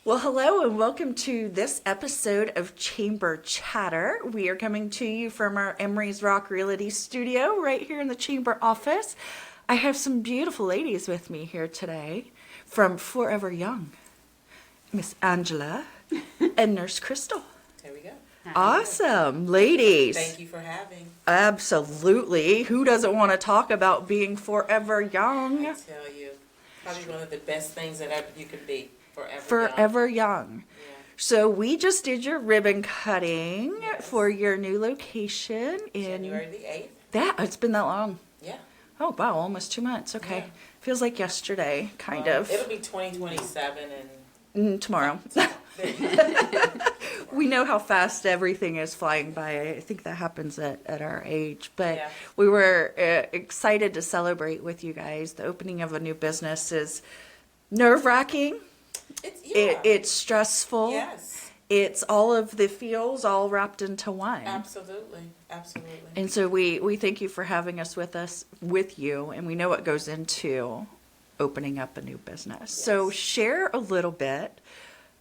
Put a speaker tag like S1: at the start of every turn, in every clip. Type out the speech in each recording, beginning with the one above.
S1: Well, hello and welcome to this episode of Chamber Chatter. We are coming to you from our Emery's Rock Realty studio right here in the Chamber office. I have some beautiful ladies with me here today from Forever Young, Miss Angela and Nurse Crystal.
S2: There we go.
S1: Awesome, ladies.
S2: Thank you for having.
S1: Absolutely. Who doesn't want to talk about being forever young?
S2: I tell you, probably one of the best things that ever you could be.
S1: Forever young.
S2: Yeah.
S1: So we just did your ribbon cutting
S2: Yes.
S1: for your new location in
S2: January the 8th.
S1: It's been that long.
S2: Yeah.
S1: Oh wow, almost 2 months. Okay.
S2: Yeah.
S1: Feels like yesterday, kind of.
S2: It'll be 2027 and
S1: Tomorrow. We know how fast everything is flying by. I think that happens at our age. But
S2: Yeah.
S1: we were excited to celebrate with you guys. The opening of a new business is nerve-wracking. It's stressful.
S2: Yes.
S1: It's all of the feels all wrapped into one.
S2: Absolutely. Absolutely.
S1: And so we thank you for having us with you, and we know what goes into opening up a new business.
S2: Yes.
S1: So share a little bit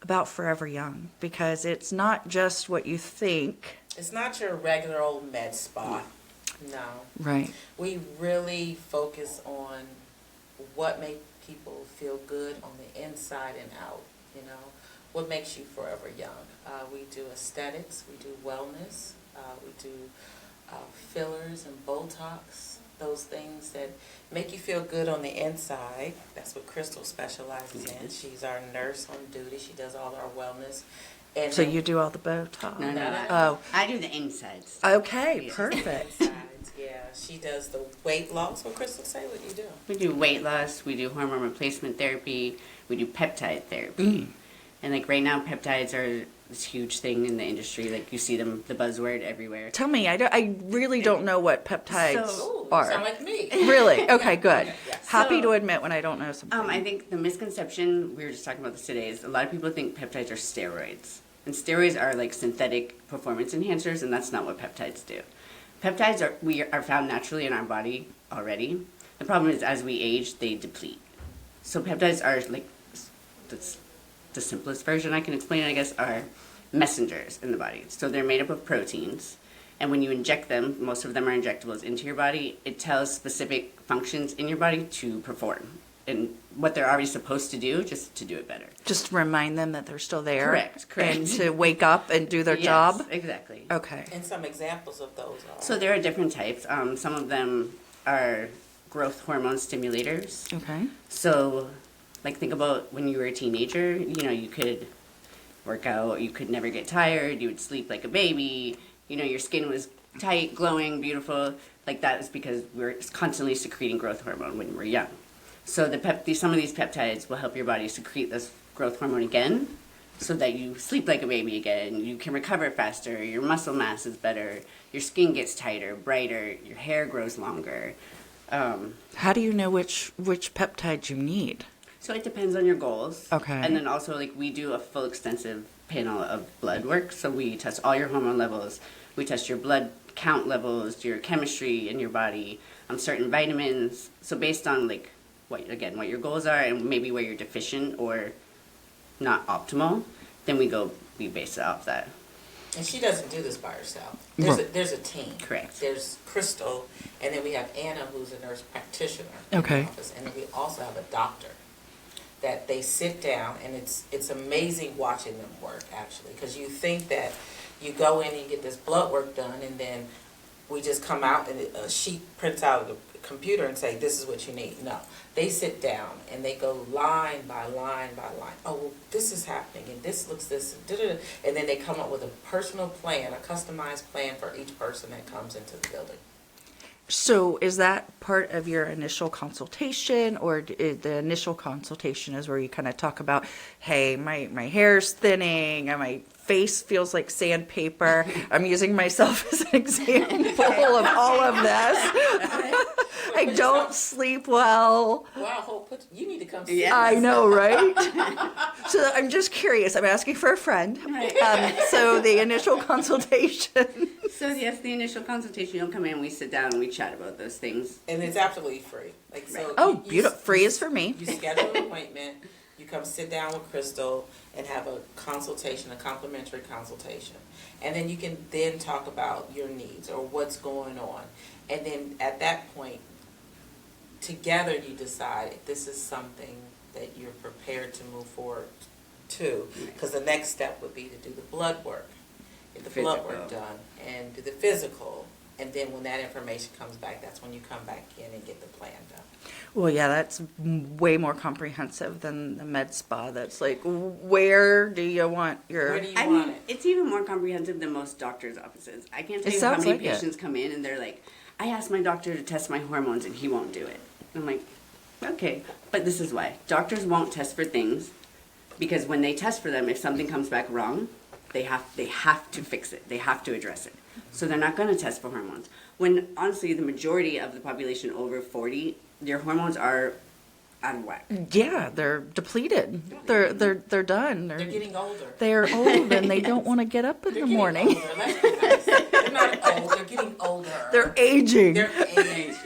S1: about Forever Young, because it's not just what you think.
S2: It's not your regular old med spa. No.
S1: Right.
S2: We really focus on what makes people feel good on the inside and out, what makes you forever young. We do aesthetics, we do wellness, we do fillers and Botox, those things that make you feel good on the inside. That's what Crystal specializes in. She's our nurse on duty. She does all our wellness. And
S1: So you do all the Botox?
S3: No.
S1: Oh,
S3: I do the insides.
S1: okay,
S3: Yeah.
S1: perfect.
S2: yeah, she does the weight loss. What Crystal say what you do?
S3: We do weight loss, we do hormone replacement therapy, we do peptide therapy. And like right now, peptides are this huge thing in the industry. Like you see them, the buzzword everywhere.
S1: Tell me, I really don't know what peptides
S3: So-
S2: Ooh,
S1: are.
S2: sound like me.
S1: Really? Okay, good.
S2: Yes.
S1: Happy
S3: So-
S1: to admit when I don't know something.
S3: I think the misconception, we were just talking about this today, is a lot of people think peptides are steroids. And steroids are like synthetic performance enhancers, and that's not what peptides do. Peptides are found naturally in our body already. The problem is as we age, they deplete. So peptides are like, the simplest version I can explain it, I guess, are messengers in the body. So they're made up of proteins. And when you inject them, most of them are injectables into your body, it tells specific functions in your body to perform. And what they're already supposed to do, just to do it better.
S1: Just remind them that they're still there.
S3: Correct.
S1: And to wake up and do their
S3: Yes,
S1: job.
S3: Exactly.
S1: Okay.
S2: And some examples of those are.
S3: So there are different types. Some of them are growth hormone stimulators.
S1: Okay.
S3: So, like, think about when you were a teenager, you could work out, you could never get tired, you would sleep like a baby, your skin was tight, glowing, beautiful. Like, that is because we're constantly secreting growth hormone when we're young. So some of these peptides will help your body secrete this growth hormone again so that you sleep like a baby again, you can recover faster, your muscle mass is better, your skin gets tighter, brighter, your hair grows longer.
S1: How do you know which peptides you need?
S3: So it depends on your goals.
S1: Okay.
S3: And then also, like, we do a full extensive panel of blood work. So we test all your hormone levels. We test your blood count levels, your chemistry in your body, certain vitamins. So based on, like, what your goals are and maybe where you're deficient or not optimal, then we base it off that.
S2: And she doesn't do this by herself.
S1: Right.
S2: There's a team.
S3: Correct.
S2: There's Crystal, and then we have Anna, who's a nurse practitioner
S1: Okay.
S2: in the office, and then we also have a doctor. That they sit down, and it's amazing watching them work, actually, because you think that you go in and you get this blood work done, and then we just come out and a sheet prints out of the computer and say, this is what you need. No, they sit down and they go line by line by line. Oh, well, this is happening, and this looks this, and then they come up with a personal plan, a customized plan for each person that comes into the building.
S1: So is that part of your initial consultation, or the initial consultation is where you kind of talk about, hey, my hair's thinning and my face feels like sandpaper. I'm using myself as an example of all of this. I don't sleep well.
S2: Wow, you need to come see
S3: Yeah.
S1: I know, right? So I'm just curious. I'm asking for a friend. So the initial consultation.
S3: So yes, the initial consultation, you'll come in, we sit down and we chat about those things.
S2: And it's absolutely free. Like, so
S1: Oh, beautiful. Free is for me.
S2: You schedule an appointment, You come sit down with Crystal and have a consultation, a complimentary consultation. And then you can then talk about your needs or what's going on. And then at that point, together you decide if this is something that you're prepared to move forward to. Because the next step would be to do the blood work, get the blood work done, and do the physical. And then when that information comes back, that's when you come back in and get the plan done.
S1: Well, yeah, that's way more comprehensive than the med spa. That's like, where do you want your...
S2: Where do you
S3: I
S2: want
S3: mean,
S2: it?
S3: it's even more comprehensive than most doctors' offices. I can't tell
S1: It
S3: you how
S1: sounds
S3: many
S1: like it.
S3: patients come in and they're like, I asked my doctor to test my hormones and he won't do it. I'm like, okay, but this is why. Doctors won't test for things because when they test for them, if something comes back wrong, they have to fix it. They have to address it. So they're not going to test for hormones. When honestly, the majority of the population over 40, their hormones are out of whack.
S1: Yeah, they're depleted. They're done.
S2: They're getting older.
S1: They're old and they don't want to get up in
S2: They're
S1: the
S2: getting
S1: morning.
S2: older. Let's be nice. They're not old. They're getting older.
S1: They're aging.
S2: They're aging.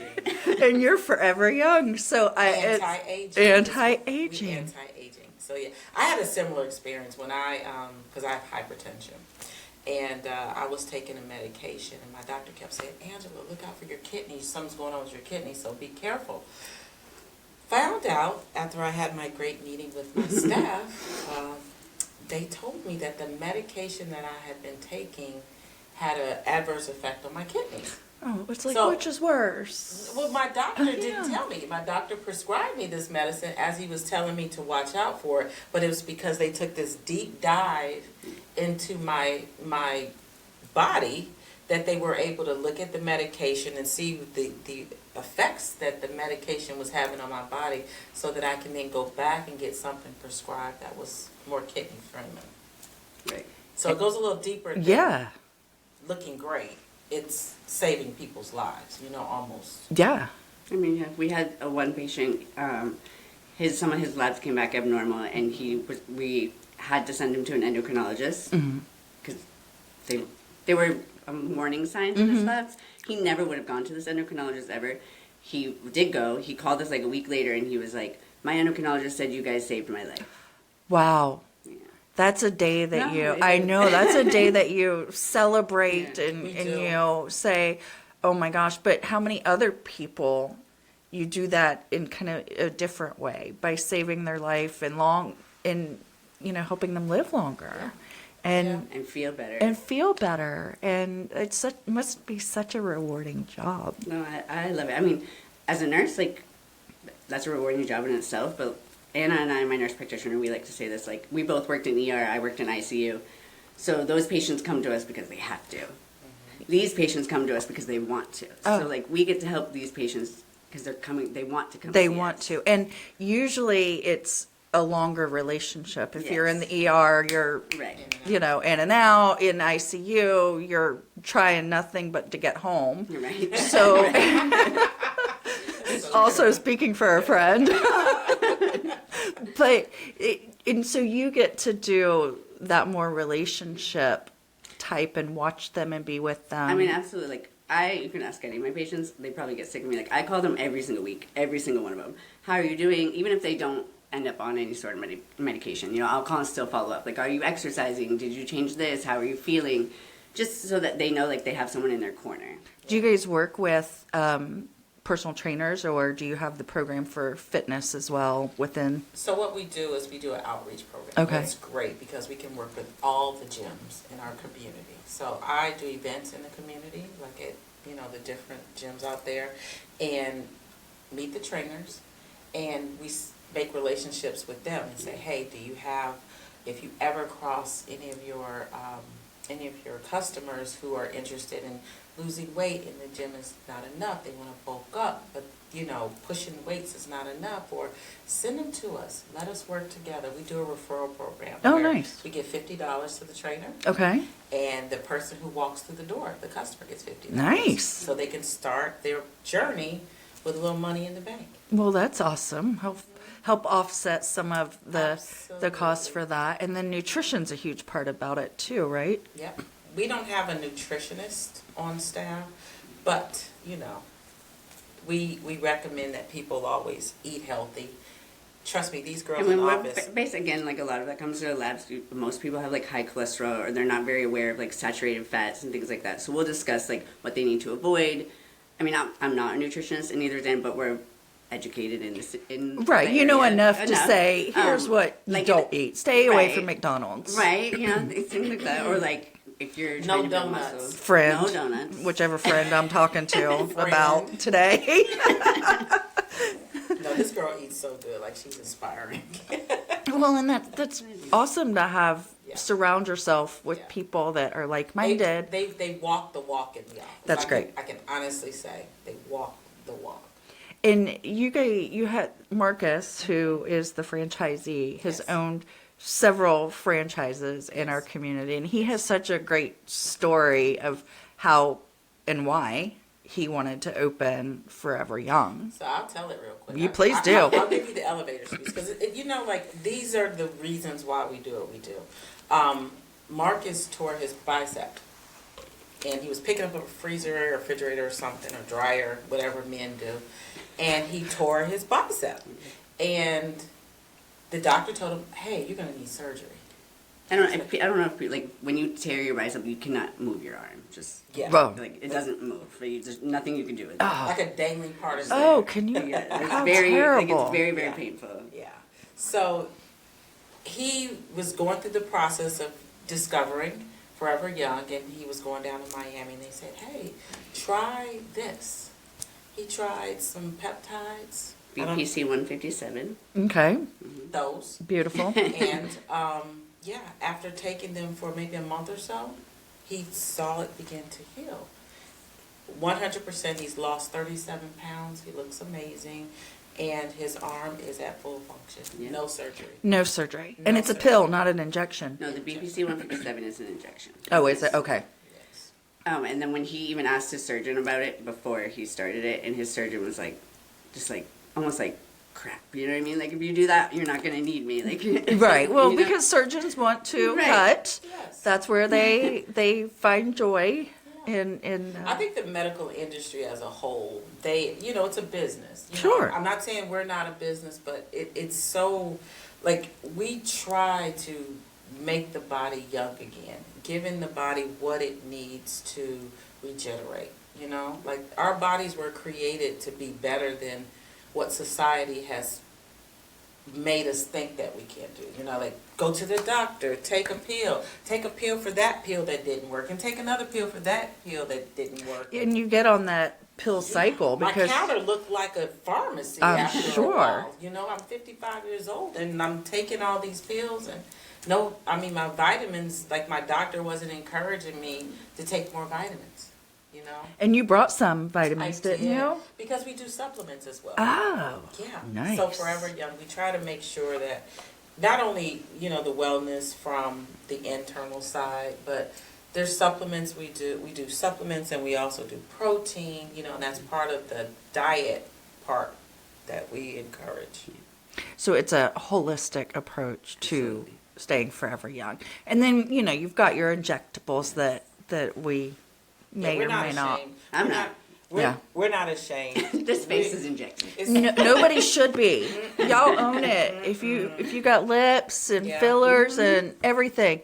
S1: And you're forever young. So
S2: Anti-aging.
S1: it's anti-aging.
S2: We anti-aging. So yeah, I had a similar experience when because I have hypertension. And I was taking a medication, and my doctor kept saying, Angela, look out for your kidneys. Something's going on with your kidneys, so be careful. Found out, after I had my great meeting with my staff, they told me that the medication that I had been taking had an adverse effect on my kidneys.
S1: Oh, it's like,
S2: So-
S1: which is worse?
S2: Well, my doctor
S1: Yeah.
S2: didn't tell me. My doctor prescribed me this medicine as he was telling me to watch out for it, but it was because they took this deep dive into my body that they were able to look at the medication and see the effects that the medication was having on my body so that I can then go back and get something prescribed that was more kidney friendly.
S3: Right.
S2: So it goes a little deeper than
S1: Yeah.
S2: looking great. It's saving people's lives, almost.
S1: Yeah.
S3: I mean, yeah, we had one patient. Some of his labs came back abnormal, and we had to send him to an endocrinologist because they were warning signs of his labs. He never would have gone to this endocrinologist ever. He did go. He called us like a week later, and he was like, "My endocrinologist said you guys saved my life."
S1: Wow.
S3: Yeah.
S1: That's a day that
S3: No, it
S1: I
S3: is.
S1: know, that's a day that you celebrate
S3: Yeah,
S1: and
S2: we
S1: and
S2: do.
S1: you say, oh my gosh, but how many other people you do that in kind of a different way by saving their life and helping them live longer and
S3: And feel better.
S1: and feel better. And must be such a rewarding job.
S3: No, I love it. I mean, as a nurse, like, that's a rewarding job in itself, but Anna and I, my nurse practitioner, we like to say this, like, we both worked in ER, I worked in ICU, so those patients come to us because they have to. These patients come to us because they want to.
S1: Oh.
S3: So, like, we get to help these patients because they want to come
S1: They
S3: see
S1: want
S3: us.
S1: to. And usually it's a longer relationship. If you're in
S3: Yes.
S1: the ER, you're
S3: Right.
S1: in and out. In ICU, you're trying nothing but to get home.
S3: You're right.
S1: So, also speaking for a friend. And so you get to do that more relationship type and watch them and be with them.
S3: I mean, absolutely. Like, you can ask any of my patients, they probably get sick of me. Like, I call them every single week, every single one of them. How are you doing? Even if they don't end up on any sort of medication, I'll call and still follow up. Like, are you exercising? Did you change this? How are you feeling? Just so that they know, like, they have someone in their corner.
S1: Do you guys work with personal trainers, or do you have the program for fitness as well within?
S2: So what we do is we do an outreach program.
S1: Okay.
S2: It's great because we can work with all the gyms in our community. So I do events in the community, like at, the different gyms out there, and meet the trainers, and we make relationships with them and say, hey, if you ever cross any of your customers who are interested in losing weight and the gym is not enough, they want to bulk up, but pushing weights is not enough, or send them to us. Let us work together. We do a referral program.
S1: Oh,
S2: where
S1: nice.
S2: We give $50 to the trainer,
S1: Okay.
S2: and the person who walks through the door, the customer, gets $50.
S1: Nice.
S2: So they can start their journey with a little money in the bank.
S1: Well, that's awesome. Help offset some of the costs
S2: Absolutely.
S1: for that. And then nutrition's a huge part about it too, right?
S2: Yep. We don't have a nutritionist on staff, but, we recommend that people always eat healthy trust me, these girls
S3: And when
S2: in
S3: we're
S2: office.
S3: based again, like a lot of that comes to our labs. Most people have like high cholesterol, or they're not very aware of like saturated fats and things like that. So we'll discuss like what they need to avoid. I mean, I'm not a nutritionist, and neither is Dan, but we're educated in this. In
S1: Right,
S3: the
S1: you know
S3: area
S1: enough to say, here's what you
S3: like
S1: don't eat. Stay away
S3: right.
S1: from McDonald's.
S3: Right, you know, things like that, or like if you're
S2: No
S3: trying to build
S2: donuts.
S3: muscle,
S1: Friend,
S3: no donuts.
S1: whichever friend I'm talking to about today.
S2: No, this girl eats so good. Like, she's inspiring.
S1: Well, and that's awesome to have
S2: Yeah.
S1: surround yourself with
S2: Yeah.
S1: people that are like-minded.
S2: They walk the walk in the office.
S1: That's great.
S2: I can honestly say they walk the walk.
S1: And you had Marcus, who is the franchisee, has
S2: Yes.
S1: owned several franchises in our community, and he has such a great story of how and why he wanted to open Forever Young.
S2: So I'll tell it real quick.
S1: You please do.
S2: I'll give you the elevator speech because you know, like, these are the reasons why we do what we do. Marcus tore his bicep, and he was picking up a freezer or refrigerator or something, or dryer, whatever men do, and he tore his bicep. And the doctor told him, "Hey, you're gonna need surgery."
S3: I don't know if like when you tear your bicep, you cannot move your arm. Just
S2: Yeah,
S1: Whoa.
S3: like it doesn't move. There's nothing you can do with it.
S1: Oh,
S2: like a dangling part of
S1: oh, can you?
S3: Yeah, it's
S1: How
S3: very, like,
S1: terrible.
S3: it's very, very
S2: Yeah.
S3: painful.
S2: Yeah. So he was going through the process of discovering Forever Young, and he was going down to Miami, and they said, "Hey, try this." He tried some peptides,
S3: BPC 157.
S1: Okay,
S2: those,
S1: beautiful.
S2: and yeah, after taking them for maybe a month or so, he saw it begin to heal. 100%, he's lost 37 pounds. He looks amazing. And his arm is at full function.
S3: Yeah.
S2: No surgery.
S1: No surgery, and
S2: No
S1: it's a
S2: surgery.
S1: pill, not an injection.
S3: No, the BPC 157 is an injection.
S1: Oh, is it? Okay.
S2: Yes.
S3: And then when he even asked his surgeon about it before he started it, and his surgeon was like, just like almost like, crap. You know what I mean? Like if you do that, you're not gonna need me. Like
S1: Right. Well,
S3: you know?
S1: because surgeons want to
S3: Right.
S1: cut.
S2: Yes.
S1: That's where they find joy in.
S2: I think the medical industry as a whole, it's a business. You know?
S1: Sure.
S2: I'm not saying we're not a business, but it's so, like, we try to make the body young again, giving the body what it needs to regenerate, you know? Like, our bodies were created to be better than what society has made us think that we can do. You know, like, go to the doctor, take a pill for that pill that didn't work, and take another pill for that pill that didn't work.
S1: and you get on that pill cycle because
S2: my counter looked like a pharmacy
S1: I'm
S2: after
S1: sure.
S2: a while. You know, I'm 55 years old and I'm taking all these pills, and my vitamins, like, my doctor wasn't encouraging me to take more vitamins, you know.
S1: and you brought some vitamins,
S2: I
S1: didn't
S2: did,
S1: you?
S2: because we do supplements as well.
S1: Oh,
S2: Yeah.
S1: nice.
S2: So Forever Young, we try to make sure that not only, the wellness from the internal side, but there's supplements we do. We do supplements, and we also do protein, and that's part of the diet part that we encourage.
S1: So it's a holistic approach to
S3: Absolutely.
S1: staying forever young. And then, you've got your injectables that we may
S2: we're
S1: or may not.
S2: ashamed.
S3: I'm
S2: We're
S3: not.
S1: Yeah.
S2: We're not ashamed.
S3: This face is injected.
S1: Nobody should be. Y'all own it. If you got lips and
S2: Yeah.
S1: fillers and everything,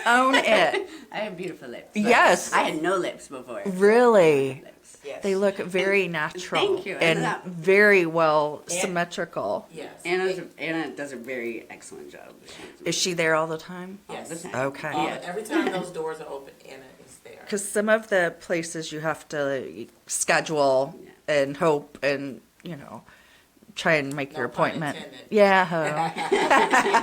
S1: own it.
S3: I have beautiful lips.
S1: Yes.
S3: I had no lips before.
S1: Really.
S3: Lips.
S2: Yes.
S1: They look very natural.
S3: Thank you.
S1: And
S3: And-
S1: very well
S2: And-
S1: symmetrical.
S2: Yes.
S3: Anna does a very excellent job.
S1: Is she there all the time?
S2: Yes.
S3: All the time.
S1: Okay.
S3: Yeah.
S2: Every time those doors are open, Anna is there.
S1: Because some of the places you have to schedule and hope and, try and make
S2: No
S1: your
S2: pun
S1: appointment.
S2: intended.
S1: Yeah.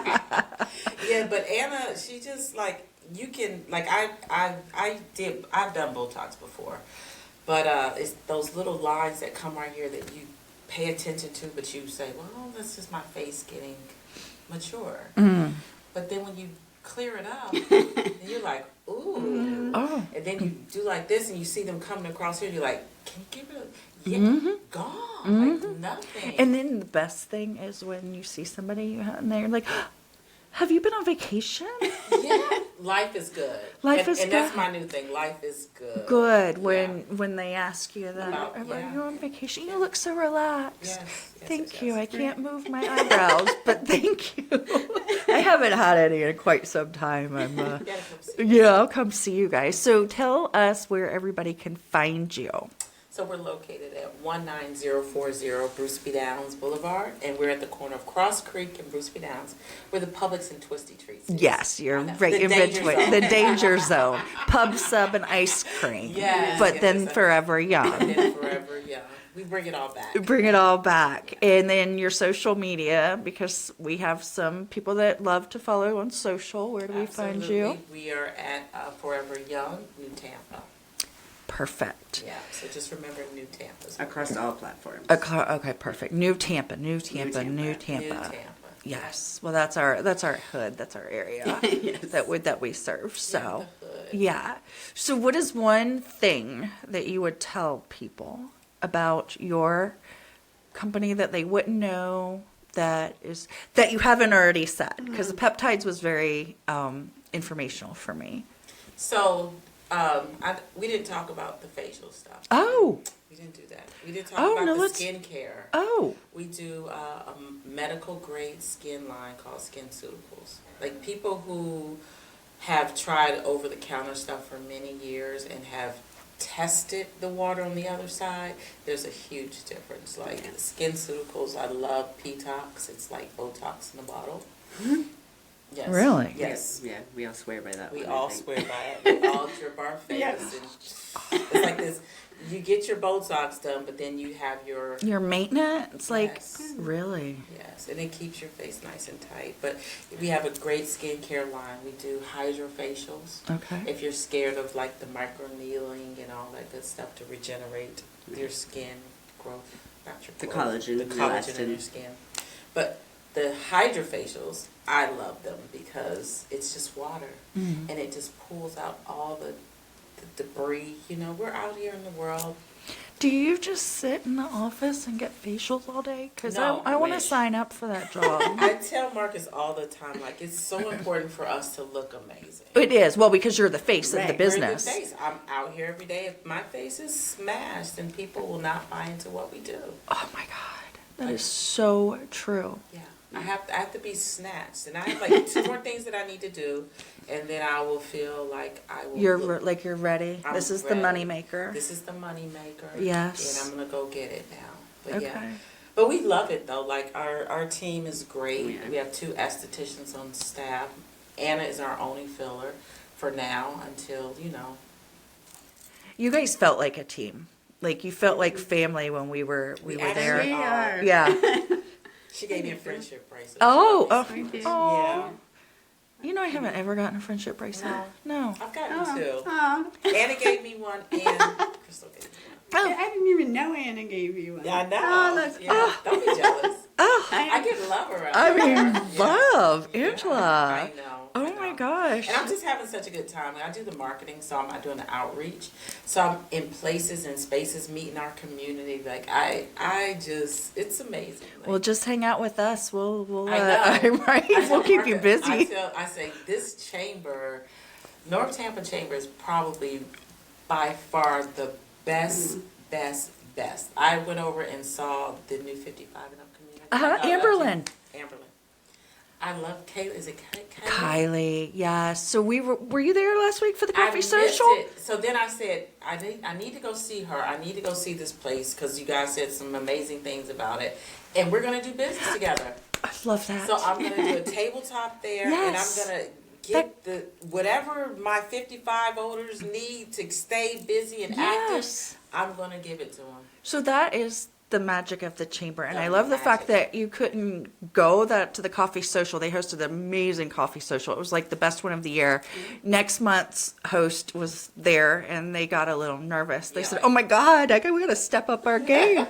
S2: Yeah, but Anna, she just, like, you can, like, I've done Botox before, but it's those little lines that come right here that you pay attention to, but you say, well, that's just my face getting mature.
S1: Mm.
S2: But then when you clear it up, and you're like, ooh.
S1: Oh.
S2: And then you do like this, and you see them coming across here, and you're like, can you give it a, yeah, gone, like nothing.
S1: And then the best thing is when you see somebody and they're like, Have you been on vacation?
S2: Yeah, life is good.
S1: Life is
S2: and that's
S1: good.
S2: my new thing. Life is good.
S1: Good.
S2: Yeah.
S1: When they ask you that,
S2: About-
S1: are
S2: yeah.
S1: you on vacation? You look so relaxed.
S2: Yes,
S1: Thank
S2: yes,
S1: you.
S2: yes.
S1: I can't move my eyebrows, but thank you. I haven't had any in quite some time. I'm
S2: You gotta come see.
S1: yeah, I'll come see you guys. So tell us where everybody can find you.
S2: So we're located at 19040 Bruce B. Downs Boulevard, and we're at the corner of Cross Creek and Bruce B. Downs, where the Publix and Twisty Treats is.
S1: Yes, you're
S2: I know.
S1: right
S2: The
S1: in
S2: danger
S1: between
S2: zone.
S1: the danger zone. Pub sub and ice cream.
S2: Yes,
S1: But
S2: yes,
S1: then
S2: yes.
S1: forever
S2: And
S1: young.
S2: then forever, yeah. We bring it all back.
S1: Bring it all back. And then your social media, because we have some people that love to follow on social. Where do we find you?
S2: Absolutely. We are at Forever Young, New Tampa.
S1: Perfect.
S2: Yeah, so just remember New Tampa.
S3: Across all platforms.
S1: Okay, perfect. New Tampa, New Tampa, New
S3: Tampa.
S1: Tampa.
S2: New Tampa.
S1: Yes. Well, that's our hood. That's our area
S3: Yes.
S1: that we serve. So,
S2: the hood.
S1: yeah. So, what is one thing that you would tell people about your company that they wouldn't know that you haven't already said? Because the peptides was very informational for me.
S2: So, we didn't talk about the facial stuff.
S1: Oh.
S2: We didn't do that. We didn't talk
S1: Oh,
S2: about
S1: no,
S2: the
S1: let's-
S2: skincare.
S1: Oh.
S2: We do a medical grade skin line called SkinCeuticals. Like people who have tried over the counter stuff for many years and have tested the water on the other side, there's a huge difference. Like SkinCeuticals, I love P-Tox. It's like Botox in a bottle. Yes.
S1: Really?
S2: Yes.
S3: Yeah, we all swear by that
S2: We
S3: one, I
S2: all
S3: think.
S2: swear by it. We all drip our face.
S3: Yes.
S2: And it's like this. You get your Botox done, but then you have your
S1: Your maintenance, like
S2: Yes.
S1: really.
S2: yes, and it keeps your face nice and tight. But we have a great skincare line. We do hydrofacials.
S1: Okay.
S2: If you're scared of like the microneedling and all that good stuff to regenerate your skin growth, not your
S3: The
S2: growth,
S3: collagen,
S2: the
S3: the
S2: collagen in
S3: elastin.
S2: your skin. But the hydrofacials, I love them because it's just water
S1: Mm.
S2: and it just pulls out all the debris. You know, we're out here in the world.
S1: Do you just sit in the office and get facials all day? Because
S2: No,
S1: I want to
S2: wish.
S1: sign up for that job.
S2: I tell Marcus all the time, like, it's so important for us to look amazing.
S1: It is. Well, because you're the face of
S3: Right.
S1: the
S2: We're in good
S1: business.
S2: face. I'm out here every day. If my face is smashed, then people will not buy into what we do.
S1: Oh my God. That is so true.
S2: Yeah. I have to be snatched. And I have like 2 more things that I need to do. And then I will feel like I will.
S1: You're
S2: look-
S1: like you're ready.
S2: I'm
S1: This is
S2: ready.
S1: the money maker.
S2: This is the money maker.
S1: Yes.
S2: And I'm going to go get it now. But
S1: Okay.
S2: yeah. But we love it though. Like our team is great.
S3: Yeah.
S2: We have 2 estheticians on staff. Anna is our only filler for now until, you know.
S1: You guys felt like a team. Like you felt like family when we were
S2: We
S1: there.
S2: actually
S3: We are.
S1: Yeah.
S2: She gave me a friendship bracelet.
S1: Oh,
S2: She
S1: oh,
S2: always-
S3: We did.
S1: oh. You know I haven't ever gotten a friendship bracelet. No.
S2: I've gotten 2.
S3: Oh.
S2: Anna gave me one and Crystal gave me
S1: Oh.
S3: I didn't even know Anna gave you one.
S2: one. Yeah, I know.
S3: Oh, that's
S2: yeah. Don't be jealous.
S1: Oh.
S2: I get love around
S1: I
S2: here.
S1: mean,
S2: Yeah.
S1: love,
S2: Yeah,
S1: Angela.
S2: I know.
S1: Oh
S2: I
S1: my
S2: know.
S1: gosh.
S2: And I'm just having such a good time. I do the marketing, so I'm doing the outreach. So I'm in places and spaces, meeting our community. Like I just, it's amazing. Like,
S1: Well, just hang out with us. We'll
S2: I know.
S1: right?
S2: I
S1: We'll
S2: tell
S1: keep you
S2: Marcus-
S1: busy.
S2: I say this chamber, North Tampa Chamber is probably by far the best. I went over and saw the new 55 and up community.
S1: Amberlyn.
S2: Amberlyn. I love Kayla. Is it Kayla?
S1: Kylie, yes. So were you there last week for the
S2: I
S1: coffee
S2: missed
S1: social?
S2: it. So then I said, I need to go see her. I need to go see this place because you guys said some amazing things about it. And we're going to do business together.
S1: I love that.
S2: So I'm going to do a tabletop there,
S1: Yes.
S2: and I'm going to get the whatever my 55 owners need to stay busy and
S1: Yes.
S2: active. I'm going to give it to them.
S1: So that is the magic of the chamber, and
S2: That's
S1: I love the fact
S2: magic.
S1: that you couldn't go to the coffee social. They hosted an amazing coffee social. It was like the best one of the year.
S2: Mm-hmm.
S1: Next month's host was there, and they got a little nervous. They
S2: Yeah.
S1: said, "Oh my God, we got to step up our game."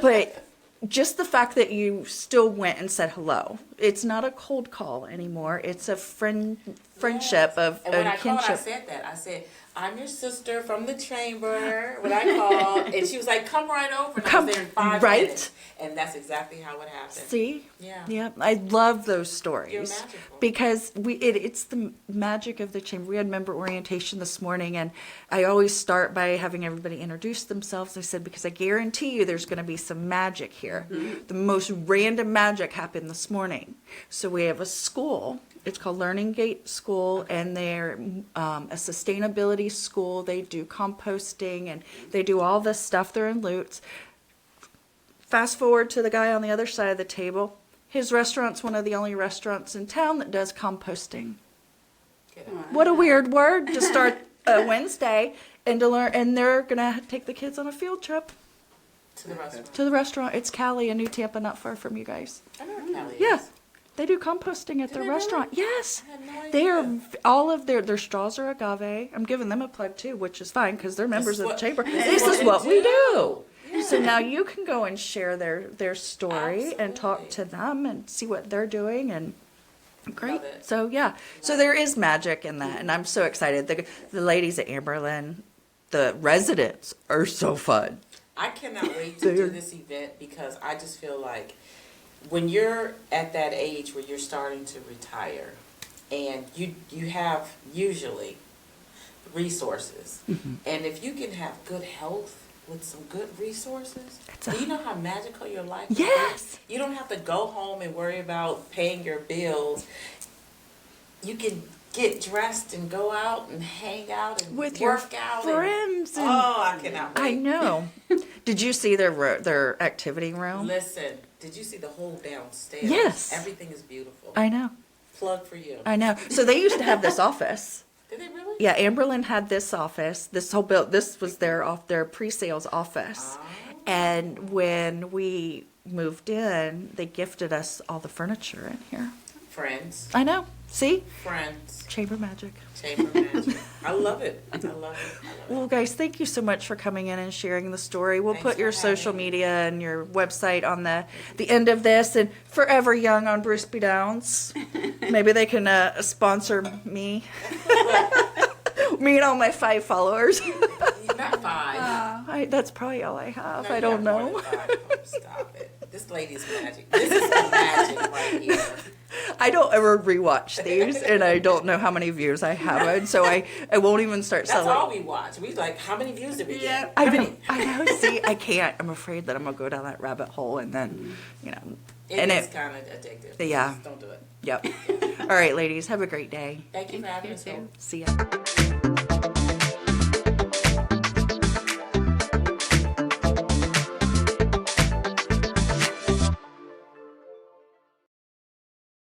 S1: But just the fact that you still went and said hello. It's not a cold call anymore. It's a friendship of
S2: And when I called, I
S1: kinship.
S2: said that. I said, I'm your sister from the chamber, what I called. And she was like, come right over. And I was there in 5
S1: right?
S2: minutes. And that's exactly how it happened.
S1: See?
S2: Yeah.
S1: Yeah. I love those stories.
S2: You're magical.
S1: Because it's the magic of the chamber. We had member orientation this morning, and I always start by having everybody introduce themselves. I said, because I guarantee you there's going to be some magic here. The most random magic happened this morning. So we have a school. It's called Learning Gate School, and they're a sustainability school. They do composting, and they do all this stuff. They're in Lutz. Fast forward to the guy on the other side of the table. His restaurant's one of the only restaurants in town that does composting. What a weird word to start a Wednesday and to learn. And they're gonna take the kids on a field trip
S2: To the restaurant.
S1: to the restaurant. It's Cali in New Tampa, not far from you guys.
S2: I know where Cali is.
S1: Yeah, they do composting at
S2: Do
S1: their
S2: they
S1: restaurant.
S2: really?
S1: Yes,
S2: I had no idea.
S1: they are. All of their straws are agave. I'm giving them a plug too, which is fine because they're members of the chamber. This is what we do.
S2: Yeah.
S1: So now you can go and share their story and talk
S2: Absolutely.
S1: to them and see what they're doing and great.
S2: Love it.
S1: So yeah, so there is magic in that, and I'm so excited. The ladies at Amberlin, the residents are so fun.
S2: I cannot wait to do this event because I just feel like when you're at that age where you're starting to retire and you have usually resources, and if you can have good health with some good resources, do you know how magical your life is?
S1: Yes.
S2: You don't have to go home and worry about paying your bills. You can get dressed and go out and hang out and
S1: With your
S2: work out.
S1: friends and-
S2: oh, I cannot wait.
S1: I know. Did you see their activity room?
S2: Listen, did you see the whole downstairs?
S1: Yes.
S2: Everything is beautiful.
S1: I know.
S2: Plug for you.
S1: I know. So they used to have this office.
S2: Did they really?
S1: Yeah, Amberlin had this office. This whole this was their pre-sales office.
S2: Ah.
S1: And when we moved in, they gifted us all the furniture in here.
S2: Friends.
S1: I know. See?
S2: Friends.
S1: Chamber magic.
S2: Chamber magic. I love it. I love it. I love it.
S1: Well, guys, thank you so much for coming in and sharing the story. We'll
S2: Thanks
S1: put
S2: for
S1: your
S2: having
S1: social
S2: me.
S1: media and your website on the end of this. And Forever Young on Bruce B. Downs. Maybe they can sponsor me. Me and all my 5 followers.
S2: You're not 5.
S1: That's probably all I have.
S2: No,
S1: I
S2: you
S1: don't
S2: got more
S1: know.
S2: than 5. Oh, stop it. This lady's magic. This is the magic right here.
S1: I don't ever rewatch these, and I don't know how many views I have, and so I won't even start
S2: That's
S1: selling.
S2: all we watch. We like, how many views did we get?
S1: I
S2: How
S1: know.
S2: many?
S1: I know. See, I can't. I'm afraid that I'm gonna go down that rabbit hole, and then,
S2: It is kind of addictive.
S1: Yeah.
S2: Just don't do it.
S1: Yep. All right, ladies. Have a great day.
S2: Thank you for having us.
S3: too.
S2: over.
S1: See ya.